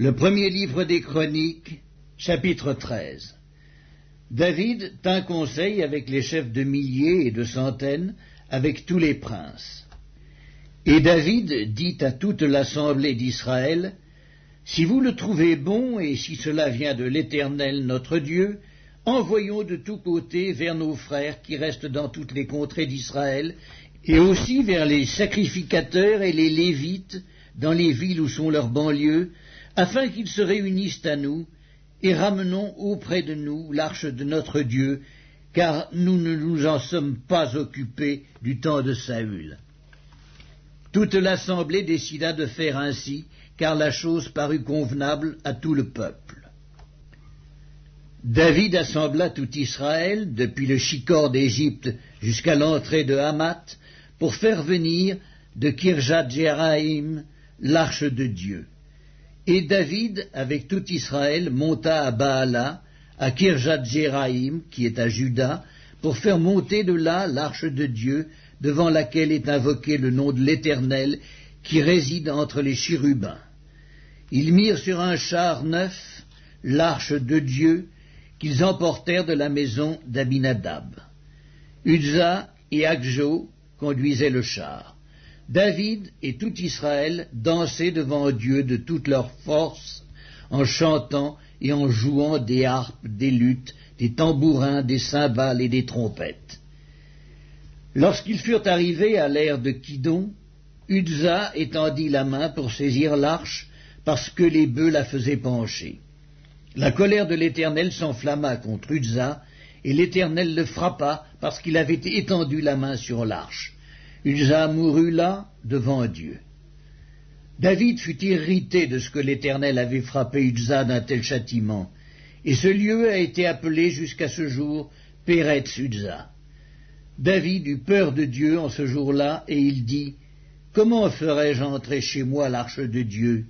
Le premier livre des Chroniques, chapitre 13. David tint conseil avec les chefs de milliers et de centaines, avec tous les princes. Et David dit à toute l'assemblée d'Israël, « Si vous le trouvez bon, et si cela vient de l'Éternel notre Dieu, envoyons de tous côtés vers nos frères qui restent dans toutes les contrées d'Israël, et aussi vers les sacrificateurs et les Lévites, dans les villes où sont leurs banlieues, afin qu'ils se réunissent à nous, et ramenons auprès de nous l'arche de notre Dieu, car nous ne nous en sommes pas occupés du temps de Saül. » Toute l'assemblée décida de faire ainsi, car la chose parut convenable à tout le peuple. David assembla tout Israël, depuis le Shicor d'Égypte jusqu'à l'entrée de Hamath, pour faire venir de Kirjath-Jéarim l'arche de Dieu. Et David, avec tout Israël, monta à Baala, à Kirjath-Jéarim, qui est à Juda, pour faire monter de là l'arche de Dieu, devant laquelle est invoqué le nom de l'Éternel, qui réside entre les chérubins. Ils mirent sur un char neuf l'arche de Dieu, qu'ils emportèrent de la maison d'Abinadab. Uzza et Akjo conduisaient le char. David et tout Israël dansaient devant Dieu de toute leur force, en chantant et en jouant des harpes, des luths, des tambourins, des cymbales et des trompettes. Lorsqu'ils furent arrivés à l'ère de Kidon, Uzza étendit la main pour saisir l'arche, parce que les bœufs la faisaient pencher. La colère de l'Éternel s'enflamma contre Uzza, et l'Éternel le frappa parce qu'il avait étendu la main sur l'arche. Uzza mourut là, devant Dieu. David fut irrité de ce que l'Éternel avait frappé Uzza d'un tel châtiment, et ce lieu a été appelé jusqu'à ce jour Péretz Uzza. David eut peur de Dieu en ce jour-là, et il dit, « Comment ferais-je entrer chez moi l'arche de Dieu ?»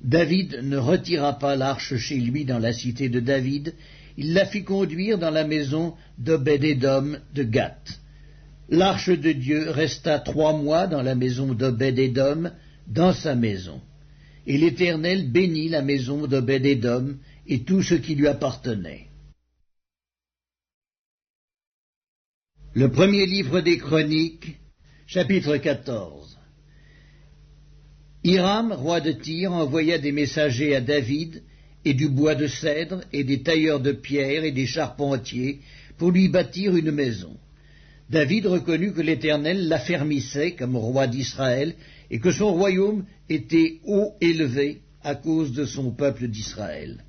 David ne retira pas l'arche chez lui dans la cité de David, il la fit conduire dans la maison d'Obed-Édom de Gath. L'arche de Dieu resta 3 mois dans la maison d'Obed-Édom, dans sa maison. Et l'Éternel bénit la maison d'Obed-Édom et tout ce qui lui appartenait. Le premier livre des Chroniques, chapitre 14. Hiram, roi de Tyr, envoya des messagers à David, et du bois de cèdre, et des tailleurs de pierre, et des charpentiers, pour lui bâtir une maison. David reconnut que l'Éternel l'affermissait comme roi d'Israël, et que son royaume était haut élevé à cause de son peuple d'Israël.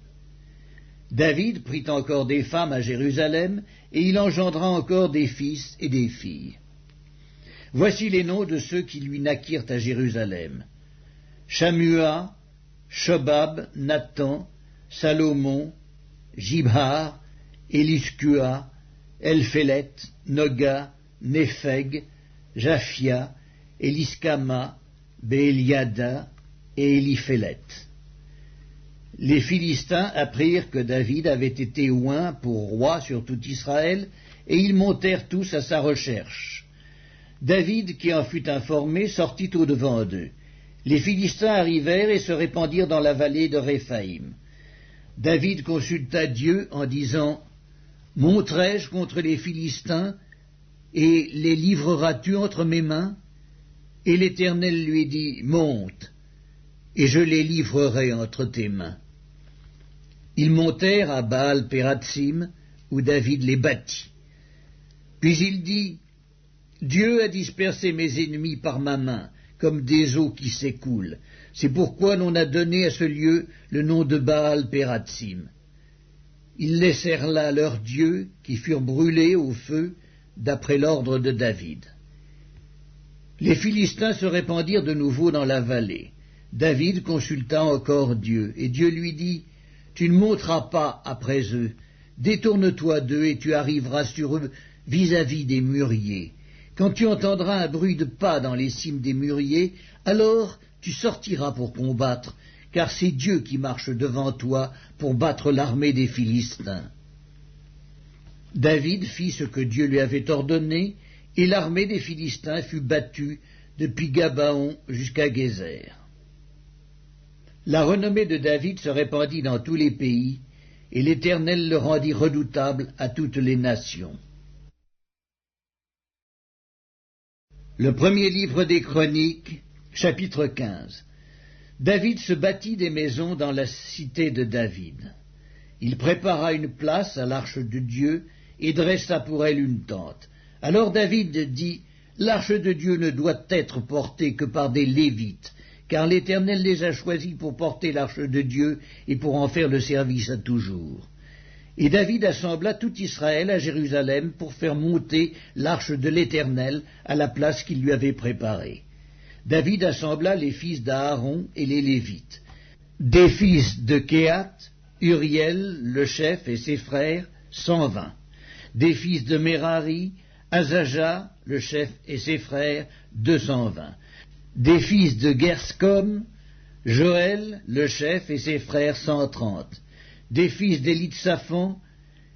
David prit encore des femmes à Jérusalem, et il engendra encore des fils et des filles. Voici les noms de ceux qui lui naquirent à Jérusalem. Shammua, Shobab, Nathan, Salomon, Jibhar, Éliskua, Elphélet, Noga, Népheg, Japhia, Éliskama, Béliada et Éliphélet. Les Philistins apprirent que David avait été oint pour roi sur tout Israël, et ils montèrent tous à sa recherche. David, qui en fut informé, sortit au-devant d'eux. Les Philistins arrivèrent et se répandirent dans la vallée de Réphaïm. David consulta Dieu en disant, « Monterai-je contre les Philistins, et les livreras-tu entre mes mains ?» Et l'Éternel lui dit, « Monte, et je les livrerai entre tes mains. » Ils montèrent à Baal-Pératsim, où David les battit. Puis il dit, « Dieu a dispersé mes ennemis par ma main, comme des eaux qui s'écoulent. C'est pourquoi l'on a donné à ce lieu le nom de Baal-Pératsim. Ils laissèrent là leurs dieux, qui furent brûlés au feu, d'après l'ordre de David. Les Philistins se répandirent de nouveau dans la vallée. David consulta encore Dieu, et Dieu lui dit, « Tu ne monteras pas après eux, détourne-toi d'eux, et tu arriveras sur eux vis-à-vis des mûriers. Quand tu entendras un bruit de pas dans les cimes des mûriers, alors tu sortiras pour combattre, car c'est Dieu qui marche devant toi pour battre l'armée des Philistins. » David fit ce que Dieu lui avait ordonné, et l'armée des Philistins fut battue depuis Gabaon jusqu'à Gézer. La renommée de David se répandit dans tous les pays, et l'Éternel le rendit redoutable à toutes les nations. Le premier livre des Chroniques, chapitre 15. David se bâtit des maisons dans la cité de David. Il prépara une place à l'arche de Dieu et dressa pour elle une tente. Alors David dit, « L'arche de Dieu ne doit être portée que par des Lévites, car l'Éternel les a choisis pour porter l'arche de Dieu et pour en faire le service à toujours. » Et David assembla tout Israël à Jérusalem pour faire monter l'arche de l'Éternel à la place qu'il lui avait préparée. David assembla les fils d'Aaron et les Lévites. Des fils de Kéhat, Uriel, le chef, et ses frères, 120. Des fils de Merari, Azaja, le chef, et ses frères, 220. Des fils de Gerscom, Joël, le chef, et ses frères, 130. Des fils d'Élitsaphan,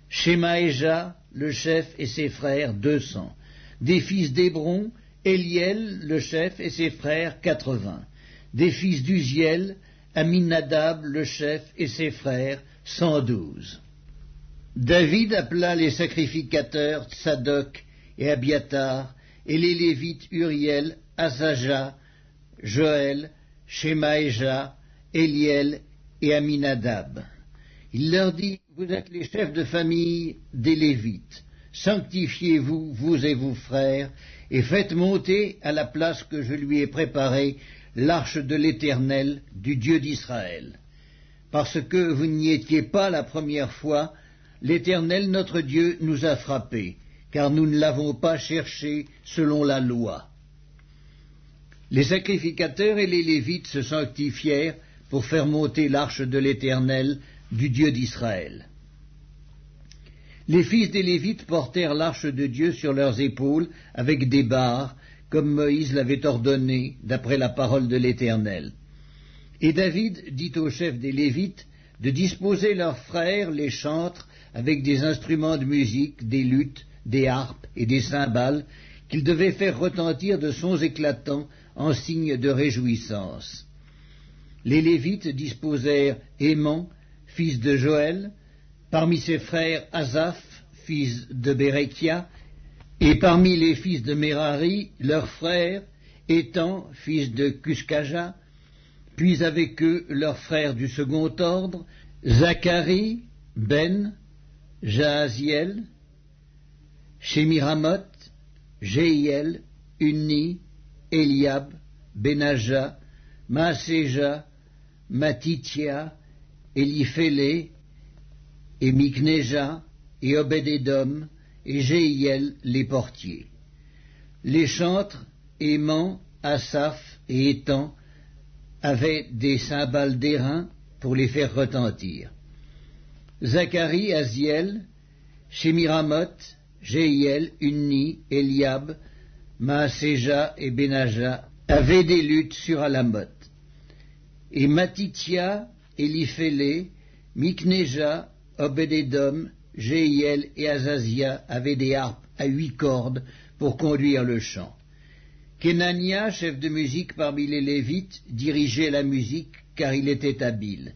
Shemaéja, le chef, et ses frères, 200. Des fils d'Hébron, Eliel, le chef, et ses frères, 80. Des fils d'Uziel, Aminadab, le chef, et ses frères, 112. David appela les sacrificateurs Tsadok et Abiatar, et les Lévites Uriel, Azaja, Joël, Shemaéja, Eliel et Aminadab. Il leur dit, « Vous êtes les chefs de famille des Lévites. Sanctifiez-vous, vous et vos frères, et faites monter à la place que je lui ai préparée l'arche de l'Éternel, du Dieu d'Israël. Parce que vous n'y étiez pas la première fois, l'Éternel notre Dieu nous a frappés, car nous ne l'avons pas cherché selon la loi. » Les sacrificateurs et les Lévites se sanctifièrent pour faire monter l'arche de l'Éternel, du Dieu d'Israël. Les fils des Lévites portèrent l'arche de Dieu sur leurs épaules avec des barres, comme Moïse l'avait ordonné, d'après la parole de l'Éternel. Et David dit aux chefs des Lévites de disposer leurs frères les chantres avec des instruments de musique, des luths, des harpes et des cymbales, qu'ils devaient faire retentir de sons éclatants en signe de réjouissance. Les Lévites disposèrent Héman, fils de Joël, parmi ses frères Asaph, fils de Bérekia, et parmi les fils de Merari, leurs frères, Étan, fils de Cuskaja, puis avec eux leurs frères du second ordre, Zacharie, Ben, Jahaziel, Shemiramoth, Jéhiel, Unni, Eliab, Benaja, Maaséja, Matithia, Eliphélé, et Mikneja, et Obed-Édom, et Jéhiel, les portiers. Les chantres, Héman, Asaph et Étan, avaient des cymbales d'airain pour les faire retentir. Zacharie, Aziel, Shemiramoth, Jéhiel, Unni, Eliab, Maaséja et Benaja avaient des luths sur Alamoth. Et Matithia, Eliphélé, Mikneja, Obed-Édom, Jéhiel et Azazia avaient des harpes à 8 cordes pour conduire le chant. Kenania, chef de musique parmi les Lévites, dirigeait la musique car il était habile.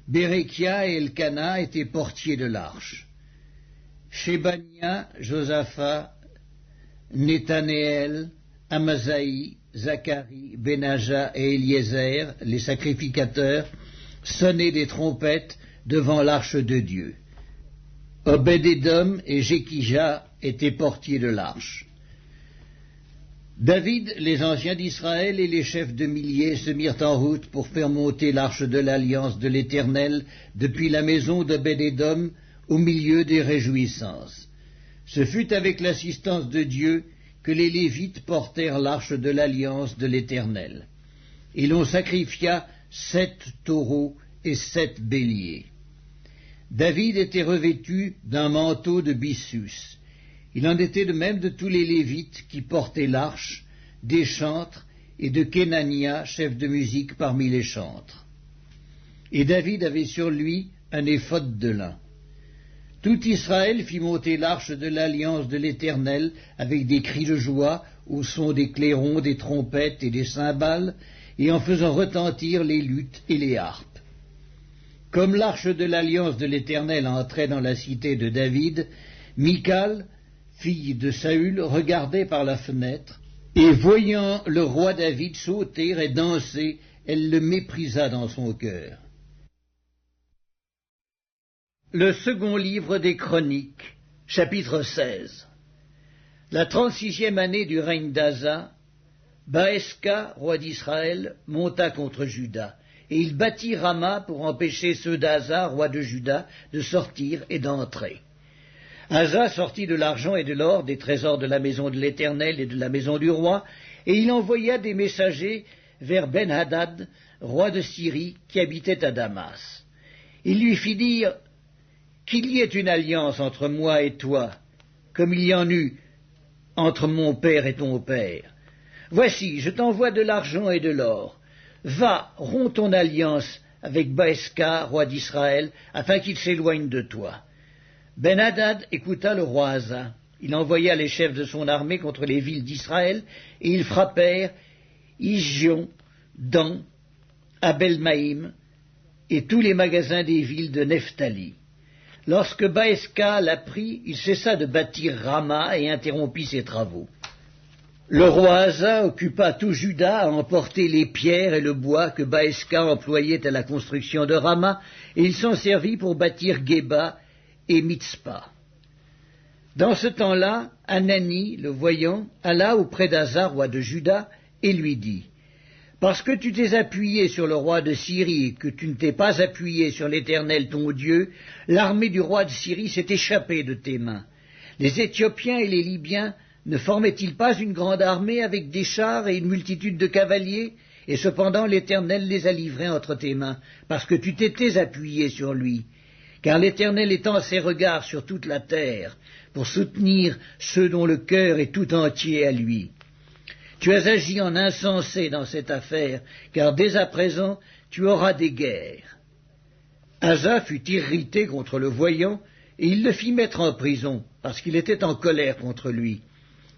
Bérekia et Elkana étaient portiers de l'arche. Shébania, Josaphat, Nethanéel, Amasaï, Zacharie, Benaja et Eliezer, les sacrificateurs, sonnaient des trompettes devant l'arche de Dieu. Obed-Édom et Jékija étaient portiers de l'arche. David, les anciens d'Israël et les chefs de milliers se mirent en route pour faire monter l'arche de l'alliance de l'Éternel depuis la maison d'Obed-Édom au milieu des réjouissances. Ce fut avec l'assistance de Dieu que les Lévites portèrent l'arche de l'alliance de l'Éternel. Et l'on sacrifia 7 taureaux et 7 béliers. David était revêtu d'un manteau de byssus. Il en était de même de tous les Lévites qui portaient l'arche, des chantres et de Kenania, chef de musique parmi les chantres. Et David avait sur lui un éphod de lin. Tout Israël fit monter l'arche de l'alliance de l'Éternel avec des cris de joie au son des clairons, des trompettes et des cymbales, et en faisant retentir les luttes et les harpes. Comme l'arche de l'alliance de l'Éternel entrait dans la cité de David, Michal, fille de Saül, regardait par la fenêtre, et voyant le roi David sauter et danser, elle le méprisa dans son cœur. Le second livre des Chroniques, chapitre 16. La 36e année du règne d'Asa, Baeska, roi d'Israël, monta contre Juda, et il bâtit Rama pour empêcher ceux d'Asa, roi de Juda, de sortir et d'entrer. Asa sortit de l'argent et de l'or des trésors de la maison de l'Éternel et de la maison du roi, et il envoya des messagers vers Ben-Hadad, roi de Syrie, qui habitait à Damas. Il lui fit dire qu'il y ait une alliance entre moi et toi, comme il y en eut entre mon père et ton père. Voici, je t'envoie de l'argent et de l'or. Va, romps ton alliance avec Baeska, roi d'Israël, afin qu'il s'éloigne de toi. Ben-Hadad écouta le roi Asa. Il envoya les chefs de son armée contre les villes d'Israël, et ils frappèrent Isjion, Dan, Abel-Maïm, et tous les magasins des villes de Nephtali. Lorsque Baeska l'apprit, il cessa de bâtir Rama et interrompit ses travaux. Le roi Asa occupa tout Juda à emporter les pierres et le bois que Baeska employait à la construction de Rama, et il s'en servit pour bâtir Geba et Mitzpah. Dans ce temps-là, Hanani, le voyant, alla auprès d'Asa, roi de Juda, et lui dit « Parce que tu t'es appuyé sur le roi de Syrie et que tu ne t'es pas appuyé sur l'Éternel ton Dieu, l'armée du roi de Syrie s'est échappée de tes mains. Les Éthiopiens et les Libyens ne formaient-ils pas une grande armée avec des chars et une multitude de cavaliers? Et cependant l'Éternel les a livrés entre tes mains, parce que tu t'étais appuyé sur lui. Car l'Éternel étend ses regards sur toute la terre, pour soutenir ceux dont le cœur est tout entier à lui. Tu as agi en insensé dans cette affaire, car dès à présent tu auras des guerres. » Asa fut irrité contre le voyant, et il le fit mettre en prison, parce qu'il était en colère contre lui.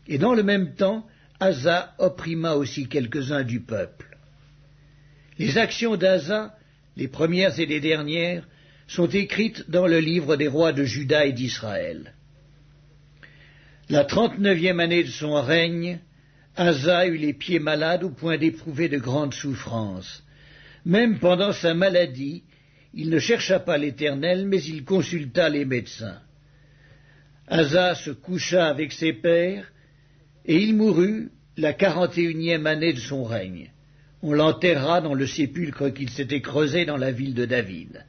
Et dans le même temps, Asa opprima aussi quelques-uns du peuple. Les actions d'Asa, les premières et les dernières, sont écrites dans le livre des rois de Juda et d'Israël. La 39e année de son règne, Asa eut les pieds malades au point d'éprouver de grandes souffrances. Même pendant sa maladie, il ne chercha pas l'Éternel, mais il consulta les médecins. Asa se coucha avec ses pères, et il mourut la 41e année de son règne. On l'enterra dans le sépulcre qu'il s'était creusé dans la ville de David.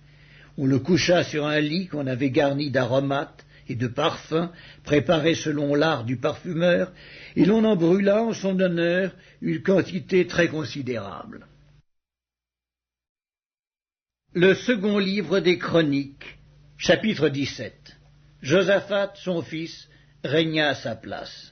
On le coucha sur un lit qu'on avait garni d'aromates et de parfums préparés selon l'art du parfumeur, et l'on en brûla en son honneur une quantité très considérable. Le second livre des Chroniques, chapitre 17. Josaphat, son fils, régna à sa place.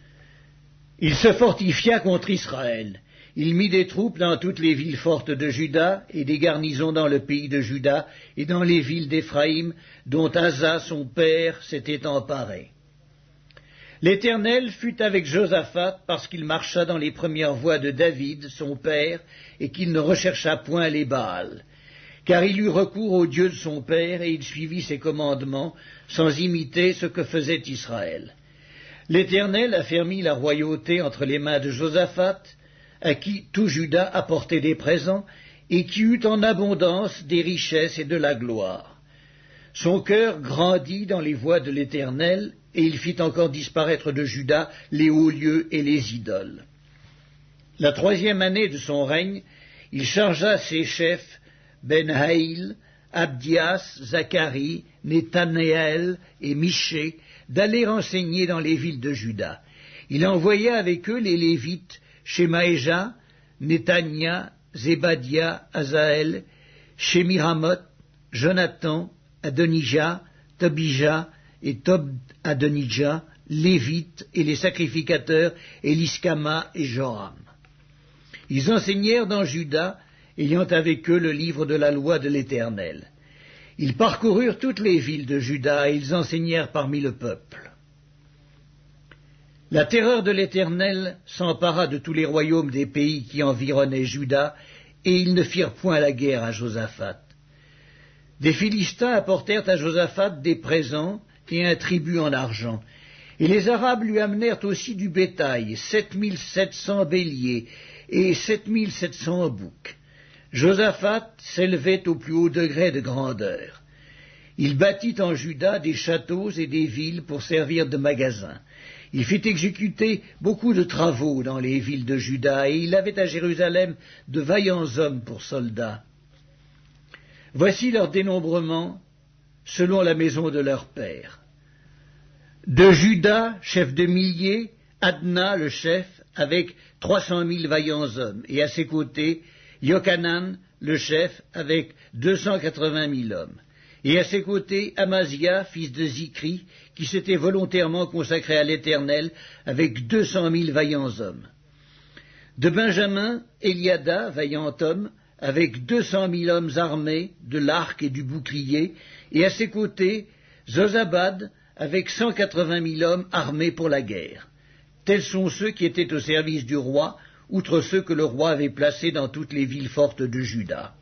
Il se fortifia contre Israël. Il mit des troupes dans toutes les villes fortes de Juda et des garnisons dans le pays de Juda et dans les villes d'Éphraïm, dont Asa, son père, s'était emparé. L'Éternel fut avec Josaphat parce qu'il marcha dans les premières voies de David, son père, et qu'il ne rechercha point les Baals. Car il eut recours au Dieu de son père et il suivit ses commandements sans imiter ce que faisait Israël. L'Éternel affermit la royauté entre les mains de Josaphat, à qui tout Juda apportait des présents, et qui eut en abondance des richesses et de la gloire. Son cœur grandit dans les voies de l'Éternel, et il fit encore disparaître de Juda les hauts lieux et les idoles. La 3e année de son règne, il chargea ses chefs, Ben-Haïl, Abdias, Zacharie, Nethanéel et Michée, d'aller enseigner dans les villes de Juda. Il envoya avec eux les Lévites, Shemaéja, Netania, Zébadia, Azaël, Shemiramoth, Jonathan, Adonijah, Tobija et Tob-Adonijah, Lévites et les sacrificateurs, Eliskama et Joram. Ils enseignèrent dans Juda, ayant avec eux le livre de la loi de l'Éternel. Ils parcoururent toutes les villes de Juda et ils enseignèrent parmi le peuple. La terreur de l'Éternel s'empara de tous les royaumes des pays qui environnaient Juda, et ils ne firent point la guerre à Josaphat. Des Philistins apportèrent à Josaphat des présents et un tribut en argent. Et les Arabes lui amenèrent aussi du bétail, 7700 béliers et 7700 boucs. Josaphat s'élevait au plus haut degré de grandeur. Il bâtit en Juda des châteaux et des villes pour servir de magasins. Il fit exécuter beaucoup de travaux dans les villes de Juda, et il avait à Jérusalem de vaillants hommes pour soldats. Voici leur dénombrement selon la maison de leur père. De Juda, chef de milliers, Adna, le chef, avec 300 000 vaillants hommes, et à ses côtés, Yochanan, le chef, avec 280 000 hommes. Et à ses côtés, Amazia, fils de Zikri, qui s'était volontairement consacré à l'Éternel, avec 200 000 vaillants hommes. De Benjamin, Eliada, vaillant homme, avec 200 000 hommes armés de l'arc et du bouclier, et à ses côtés, Zozabad, avec 180 000 hommes armés pour la guerre. Tels sont ceux qui étaient au service du roi, outre ceux que le roi avait placés dans toutes les villes fortes de Juda.